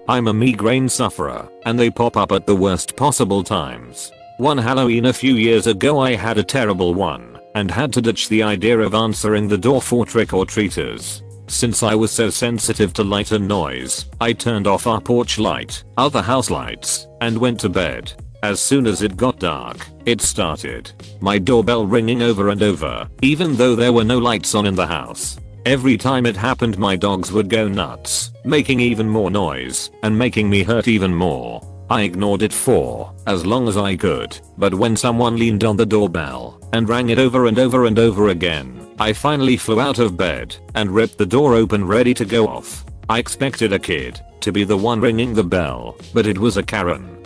I'm a migraine sufferer, and they pop up at the worst possible times. One Halloween a few years ago I had a terrible one, and had to ditch the idea of answering the door for trick-or-treaters. Since I was so sensitive to light and noise, I turned off our porch light, other house lights, and went to bed. As soon as it got dark, it started. My doorbell ringing over and over, even though there were no lights on in the house. Every time it happened my dogs would go nuts, making even more noise, and making me hurt even more. I ignored it for as long as I could, but when someone leaned on the doorbell and rang it over and over and over again, I finally flew out of bed and ripped the door open ready to go off. I expected a kid to be the one ringing the bell, but it was a Karen.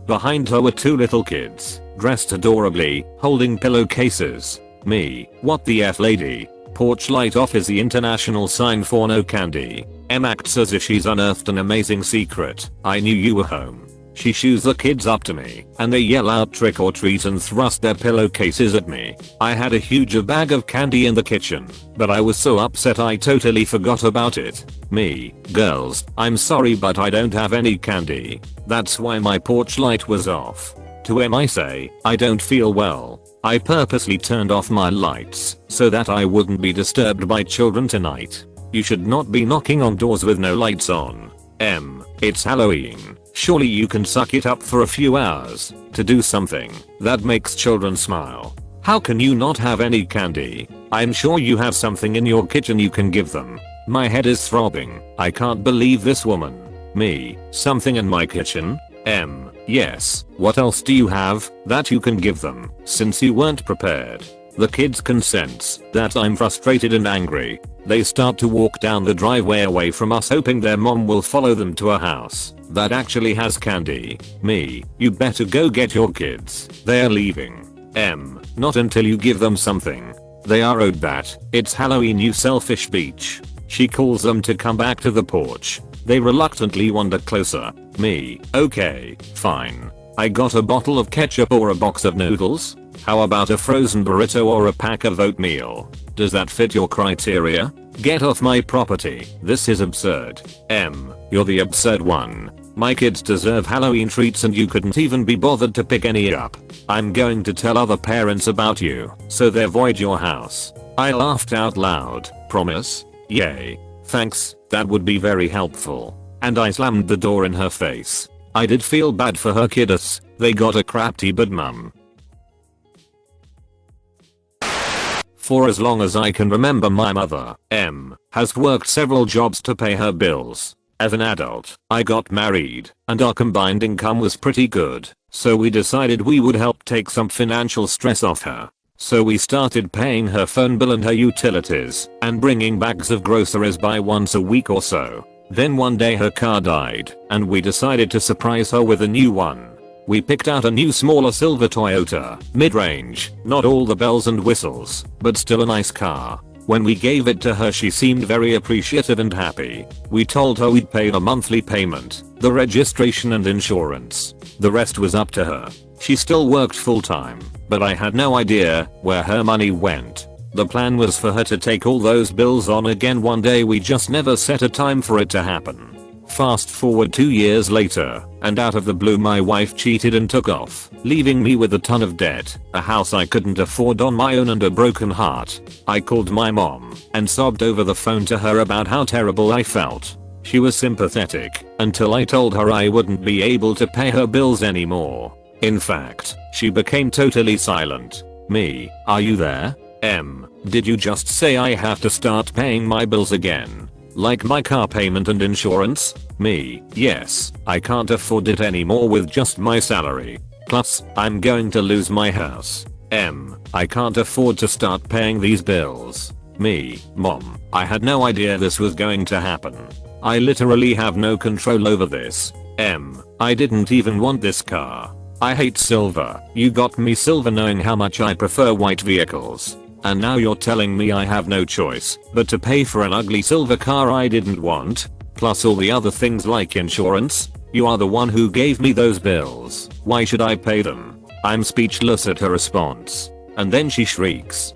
Behind her were two little kids, dressed adorably, holding pillowcases. Me, what the F lady? Porch light off is the international sign for no candy. Acts as if she's unearthed an amazing secret. I knew you were home. She shoos the kids up to me, and they yell out trick or treat and thrust their pillowcases at me. I had a huge bag of candy in the kitchen, but I was so upset I totally forgot about it. Me, girls, I'm sorry but I don't have any candy. That's why my porch light was off. To him I say, I don't feel well. I purposely turned off my lights so that I wouldn't be disturbed by children tonight. You should not be knocking on doors with no lights on. It's Halloween. Surely you can suck it up for a few hours to do something that makes children smile. How can you not have any candy? I'm sure you have something in your kitchen you can give them. My head is throbbing. I can't believe this woman. Me, something in my kitchen? Yes, what else do you have that you can give them since you weren't prepared? The kids can sense that I'm frustrated and angry. They start to walk down the driveway away from us hoping their mom will follow them to a house that actually has candy. Me, you better go get your kids. They're leaving. Not until you give them something. They are owed that. It's Halloween you selfish bitch. She calls them to come back to the porch. They reluctantly wander closer. Me, okay, fine. I got a bottle of ketchup or a box of noodles? How about a frozen burrito or a pack of oatmeal? Does that fit your criteria? Get off my property. This is absurd. You're the absurd one. My kids deserve Halloween treats and you couldn't even be bothered to pick any up. I'm going to tell other parents about you so they avoid your house. I laughed out loud. Promise? Yay. Thanks, that would be very helpful. And I slammed the door in her face. I did feel bad for her kiddos. They got a crafty bad mum. For as long as I can remember my mother, has worked several jobs to pay her bills. As an adult, I got married, and our combined income was pretty good, so we decided we would help take some financial stress off her. So we started paying her phone bill and her utilities, and bringing bags of groceries by once a week or so. Then one day her car died, and we decided to surprise her with a new one. We picked out a new smaller silver Toyota, mid-range, not all the bells and whistles, but still a nice car. When we gave it to her she seemed very appreciative and happy. We told her we'd pay a monthly payment, the registration and insurance. The rest was up to her. She still worked full time, but I had no idea where her money went. The plan was for her to take all those bills on again one day, we just never set a time for it to happen. Fast forward 2 years later, and out of the blue my wife cheated and took off, leaving me with a ton of debt, a house I couldn't afford on my own and a broken heart. I called my mom and sobbed over the phone to her about how terrible I felt. She was sympathetic until I told her I wouldn't be able to pay her bills anymore. In fact, she became totally silent. Me, are you there? Did you just say I have to start paying my bills again? Like my car payment and insurance? Me, yes, I can't afford it anymore with just my salary. Plus, I'm going to lose my house. I can't afford to start paying these bills. Me, mom, I had no idea this was going to happen. I literally have no control over this. I didn't even want this car. I hate silver. You got me silver knowing how much I prefer white vehicles. And now you're telling me I have no choice but to pay for an ugly silver car I didn't want? Plus all the other things like insurance? You are the one who gave me those bills. Why should I pay them? I'm speechless at her response. And then she shrieks.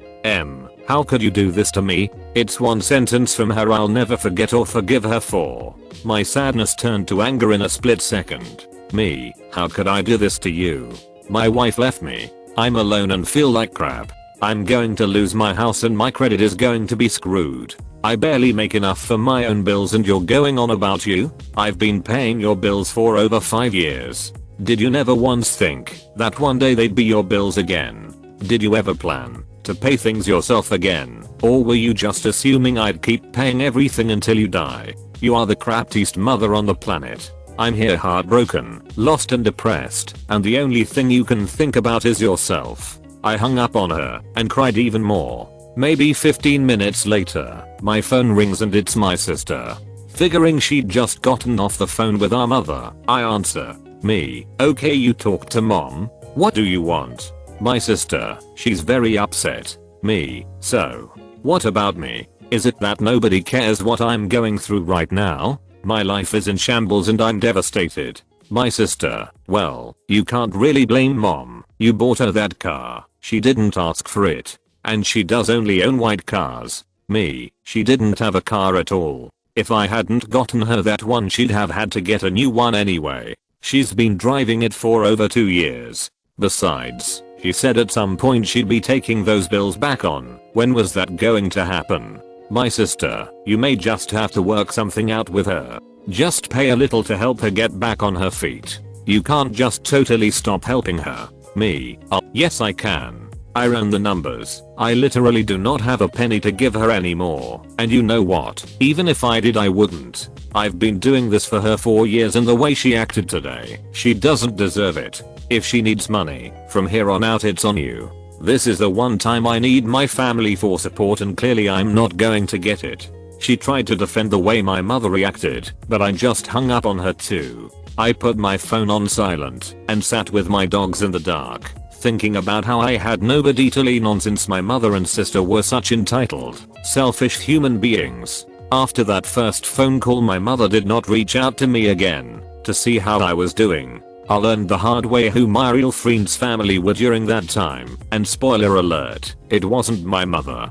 How could you do this to me? It's one sentence from her I'll never forget or forgive her for. My sadness turned to anger in a split second. Me, how could I do this to you? My wife left me. I'm alone and feel like crap. I'm going to lose my house and my credit is going to be screwed. I barely make enough for my own bills and you're going on about you? I've been paying your bills for over 5 years. Did you never once think that one day they'd be your bills again? Did you ever plan to pay things yourself again? Or were you just assuming I'd keep paying everything until you die? You are the crappiest mother on the planet. I'm here heartbroken, lost and depressed, and the only thing you can think about is yourself. I hung up on her and cried even more. Maybe 15 minutes later, my phone rings and it's my sister. Figuring she'd just gotten off the phone with our mother, I answer. Me, okay, you talked to mom? What do you want? My sister, she's very upset. Me, so what about me? Is it that nobody cares what I'm going through right now? My life is in shambles and I'm devastated. My sister, well, you can't really blame mom. You bought her that car. She didn't ask for it. And she does only own white cars. Me, she didn't have a car at all. If I hadn't gotten her that one she'd have had to get a new one anyway. She's been driving it for over 2 years. Besides, she said at some point she'd be taking those bills back on. When was that going to happen? My sister, you may just have to work something out with her. Just pay a little to help her get back on her feet. You can't just totally stop helping her. Me, oh, yes I can. I ran the numbers. I literally do not have a penny to give her anymore. And you know what? Even if I did I wouldn't. I've been doing this for her for years and the way she acted today, she doesn't deserve it. If she needs money, from here on out it's on you. This is the one time I need my family for support and clearly I'm not going to get it. She tried to defend the way my mother reacted, but I just hung up on her too. I put my phone on silent and sat with my dogs in the dark, thinking about how I had nobody to lean on since my mother and sister were such entitled, selfish human beings. After that first phone call my mother did not reach out to me again to see how I was doing. I learned the hard way who my real friend's family were during that time, and spoiler alert, it wasn't my mother.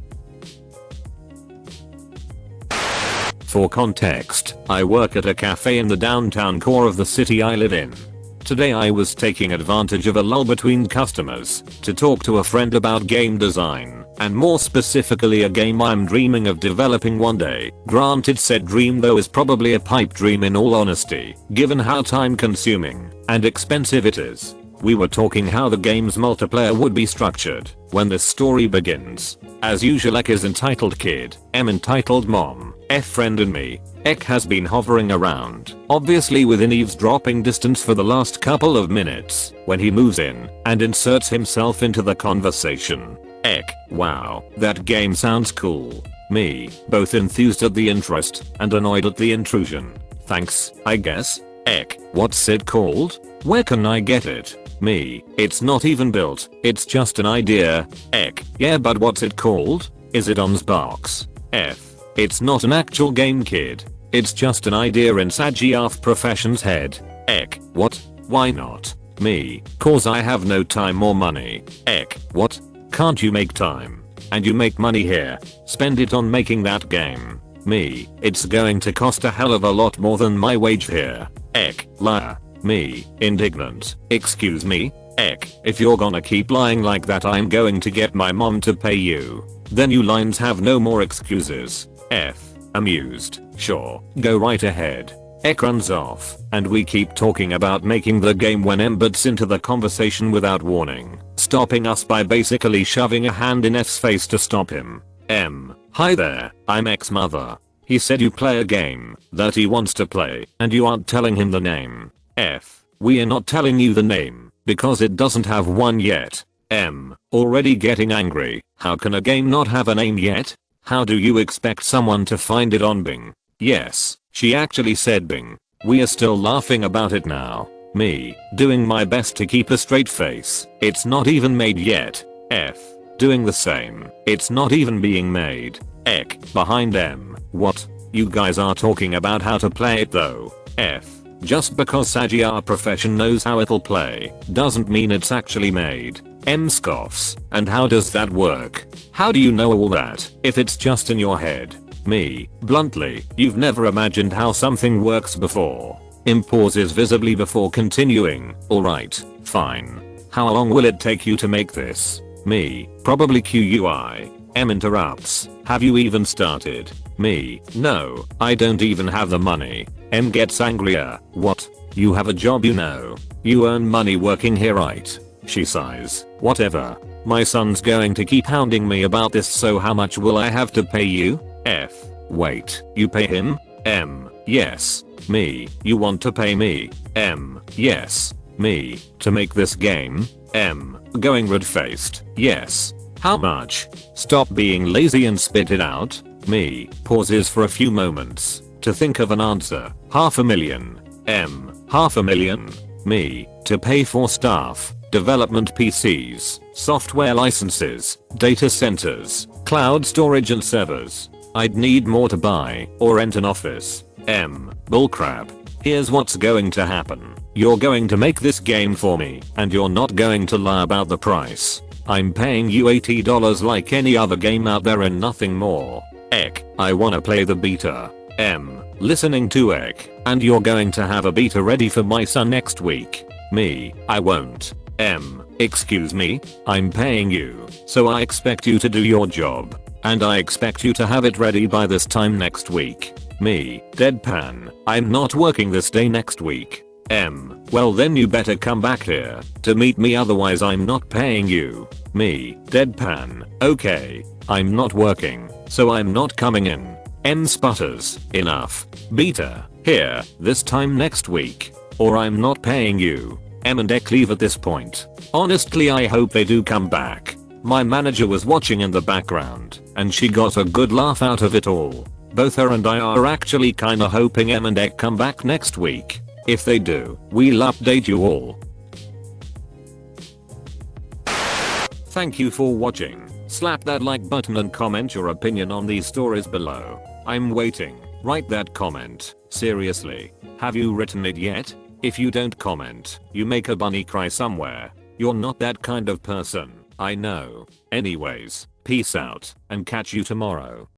For context, I work at a cafe in the downtown core of the city I live in. Today I was taking advantage of a lull between customers to talk to a friend about game design, and more specifically a game I'm dreaming of developing one day. Granted, said dream though is probably a pipe dream in all honesty, given how time consuming and expensive it is. We were talking how the game's multiplayer would be structured when the story begins. As usual, Ek is entitled kid, M entitled mom, F friend and me. Ek has been hovering around, obviously within eavesdropping distance for the last couple of minutes, when he moves in and inserts himself into the conversation. Ek, wow, that game sounds cool. Me, both enthused at the interest and annoyed at the intrusion. Thanks, I guess. Ek, what's it called? Where can I get it? Me, it's not even built, it's just an idea. Ek, yeah, but what's it called? Is it on Xbox? F, it's not an actual game, kid. It's just an idea in Sajiaf Profession's head. Ek, what? Why not? Me, cause I have no time or money. Ek, what? Can't you make time? And you make money here. Spend it on making that game. Me, it's going to cost a hell of a lot more than my wage here. Ek, liar. Me, indignant. Excuse me? Ek, if you're gonna keep lying like that I'm going to get my mom to pay you. Then you lines have no more excuses. F, amused. Sure, go right ahead. Ek runs off, and we keep talking about making the game when M butts into the conversation without warning, stopping us by basically shoving a hand in F's face to stop him. M, hi there, I'm X's mother. He said you play a game that he wants to play, and you aren't telling him the name. F, we are not telling you the name, because it doesn't have one yet. M, already getting angry. How can a game not have a name yet? How do you expect someone to find it on Bing? Yes, she actually said Bing. We are still laughing about it now. Me, doing my best to keep a straight face. It's not even made yet. F, doing the same. It's not even being made. Ek, behind M, what? You guys are talking about how to play it though. F, just because Saji our profession knows how it'll play, doesn't mean it's actually made. M scoffs. And how does that work? How do you know all that if it's just in your head? Me, bluntly, you've never imagined how something works before. M pauses visibly before continuing. Alright, fine. How long will it take you to make this? Me, probably QUI. M interrupts. Have you even started? Me, no, I don't even have the money. M gets angrier. What? You have a job, you know. You earn money working here, right? She sighs. Whatever. My son's going to keep hounding me about this, so how much will I have to pay you? F. Wait, you pay him? M. Yes. Me, you want to pay me? M. Yes. Me, to make this game? M. Going red-faced. Yes. How much? Stop being lazy and spit it out. Me, pauses for a few moments to think of an answer. $500,000. M. $500,000. Me, to pay for staff, development PCs, software licenses, data centers, cloud storage and servers. I'd need more to buy or rent an office. M. Bullcrap. Here's what's going to happen. You're going to make this game for me, and you're not going to lie about the price. I'm paying you $80 like any other game out there and nothing more. Ek, I wanna play the beta. M. Listening to Ek, and you're going to have a beta ready for my son next week. Me, I won't. M. Excuse me? I'm paying you, so I expect you to do your job. And I expect you to have it ready by this time next week. Me, deadpan. I'm not working this day next week. M. Well then you better come back here to meet me, otherwise I'm not paying you. Me, deadpan. Okay. I'm not working, so I'm not coming in. M sputters. Enough. Beta. Here, this time next week. Or I'm not paying you. M and Ek leave at this point. Honestly, I hope they do come back. My manager was watching in the background, and she got a good laugh out of it all. Both her and I are actually kinda hoping M and Ek come back next week. If they do, we'll update you all. Thank you for watching. Slap that like button and comment your opinion on these stories below. I'm waiting. Write that comment. Seriously. Have you written it yet? If you don't comment, you make a bunny cry somewhere. You're not that kind of person. I know. Anyways, peace out and catch you tomorrow.